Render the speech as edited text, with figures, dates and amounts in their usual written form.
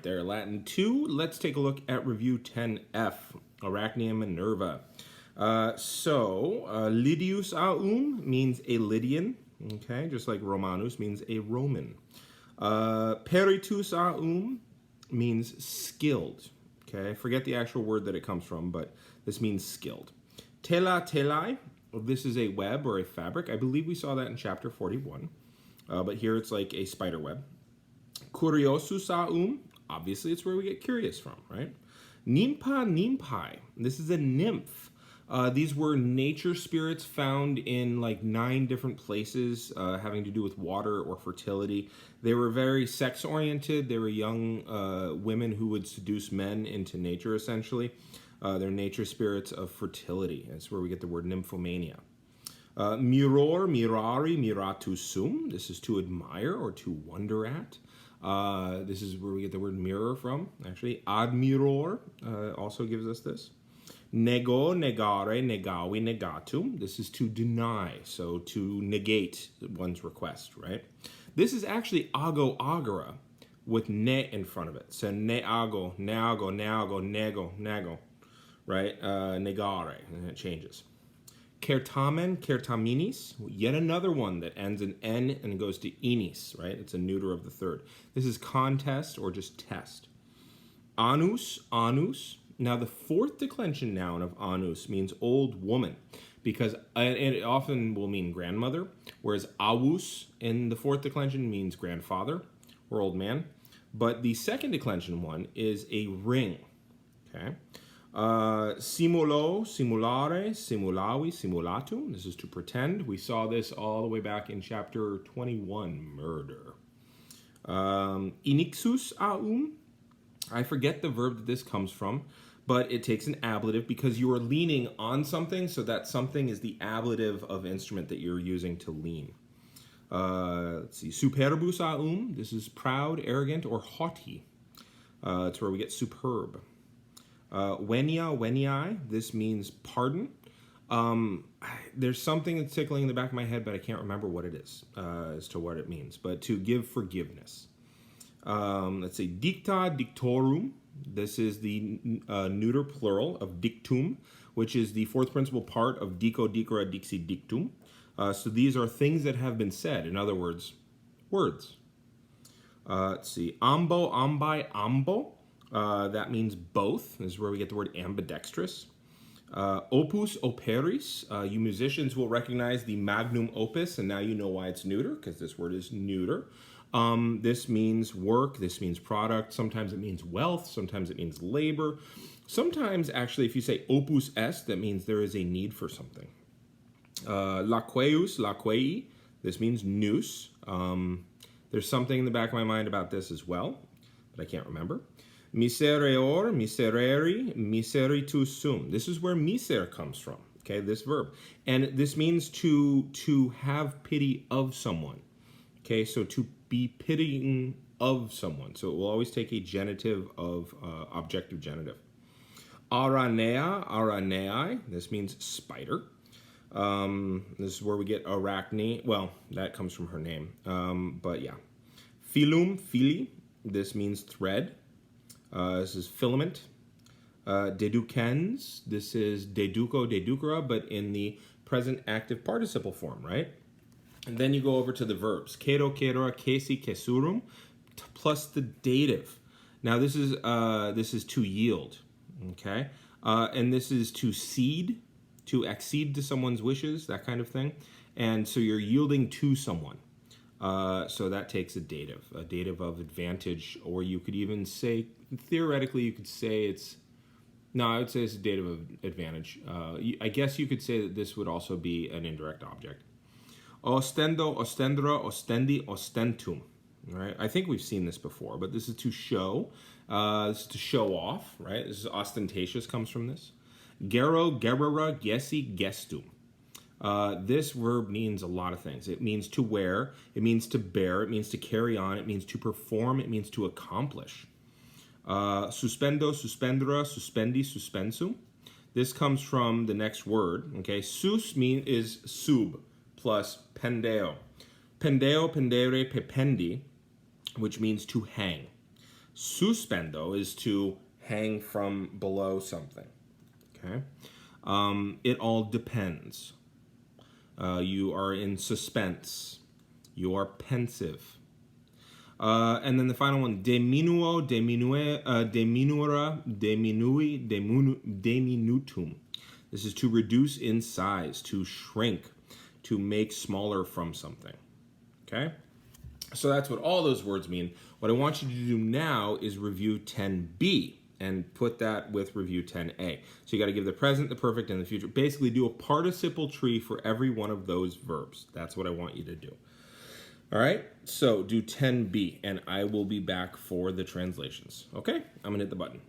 right there. Latin 2. Let's take a look at review 10F, Arachne and Minerva. Lydius aum means a Lydian, okay, just like Romanus means a Roman. Peritus aum means skilled, okay. Forget the actual word that it comes from, but this means skilled. Tela telai, this is a web or a fabric. I believe we saw that in chapter 41, but here it's like a spider web. Curiosus aum, obviously it's where we get curious from, right? Nympha nymphae, this is a nymph. These were nature spirits found in like 9 different places having to do with water or fertility. They were very sex-oriented. They were young women who would seduce men into nature, essentially. They're nature spirits of fertility. That's where we get the word nymphomania. Miror, mirari, miratus sum. This is to admire or to wonder at. This is where we get the word mirror from, actually. Admiror also gives us this. Nego, negare, negavi, negatum. This is to deny, so to negate one's request, right? This is actually ago agora with ne in front of it. So neago, neago, neago, nego, nago, right? Negare, and it changes. Kertamen, kertaminis, yet another one that ends in n and goes to inis, right? It's a neuter of the third. This is contest or just test. Anus, anus. Now the fourth declension noun of anus means old woman, because it often will mean grandmother, whereas avus in the fourth declension means grandfather or old man. But the second declension one is a ring, okay? Simulo, simulare, simulavi, simulatum. This is to pretend. We saw this all the way back in chapter 21, murder. Inixus aum. I forget the verb that this comes from, but it takes an ablative because you are leaning on something, so that something is the ablative of instrument that you're using to lean. Let's see. Superbus aum. This is proud, arrogant, or haughty. It's where we get superb. Venia, veniae, this means pardon. There's something that's tickling in the back of my head, but I can't remember what it is as to what it means. But to give forgiveness. Let's see, dicta, dictorum. This is the neuter plural of dictum, which is the fourth principal part of dico, dicera, dixi, dictum. So these are things that have been said. In other words, words. Let's see, ambo, ambi, ambo. That means both. This is where we get the word ambidextrous. Opus operis. You musicians will recognize the magnum opus, and now you know why it's neuter, because this word is neuter. This means work. This means product. Sometimes it means wealth. Sometimes it means labor. Sometimes, actually, if you say opus est, that means there is a need for something. Laqueus, laquei. This means nous. There's something in the back of my mind about this as well, but I can't remember. Misereor, miserere, miseritus sum. This is where miser comes from, okay, this verb. And this means to have pity of someone, okay, so to be pitying of someone. So it will always take a genitive of objective genitive. Aranea, araneae, this means spider. This is where we get Arachne. Well, that comes from her name, but yeah. Filum, fili, this means thread. This is filament. Deducens, this is deduco, deducera, but in the present active participle form, right? And then you go over to the verbs. Quero, quera, quesi, quesurum, plus the dative. Now this is to yield, okay? And this is to cede, to accede to someone's wishes, that kind of thing. And so you're yielding to someone. So that takes a dative of advantage, or you could even say, theoretically, you could say it's, no, I would say it's a dative of advantage. I guess you could say that this would also be an indirect object. Ostendo, ostendera, ostendi, ostentum. Right? I think we've seen this before, but this is to show. This is to show off, right? This is ostentatious, comes from this. Gero, gerera, gesi, gestum. This verb means a lot of things. It means to wear, it means to bear, it means to carry on, it means to perform, it means to accomplish. Suspendo, suspendera, suspendi, suspensum. This comes from the next word, okay? Sus is sub plus pendeo. Pendeo, pendere, pependi, which means to hang. Suspendo is to hang from below something. Okay. It all depends. You are in suspense. You are pensive. And then the final one, diminuo, diminuera, diminutum. This is to reduce in size, to shrink, to make smaller from something. Okay? So that's what all those words mean. What I want you to do now is review 10b and put that with review 10a. So you got to give the present, the perfect, and the future. Basically do a participle tree for every one of those verbs. That's what I want you to do. All right, so do 10b, and I will be back for the translations. Okay, I'm gonna hit the button.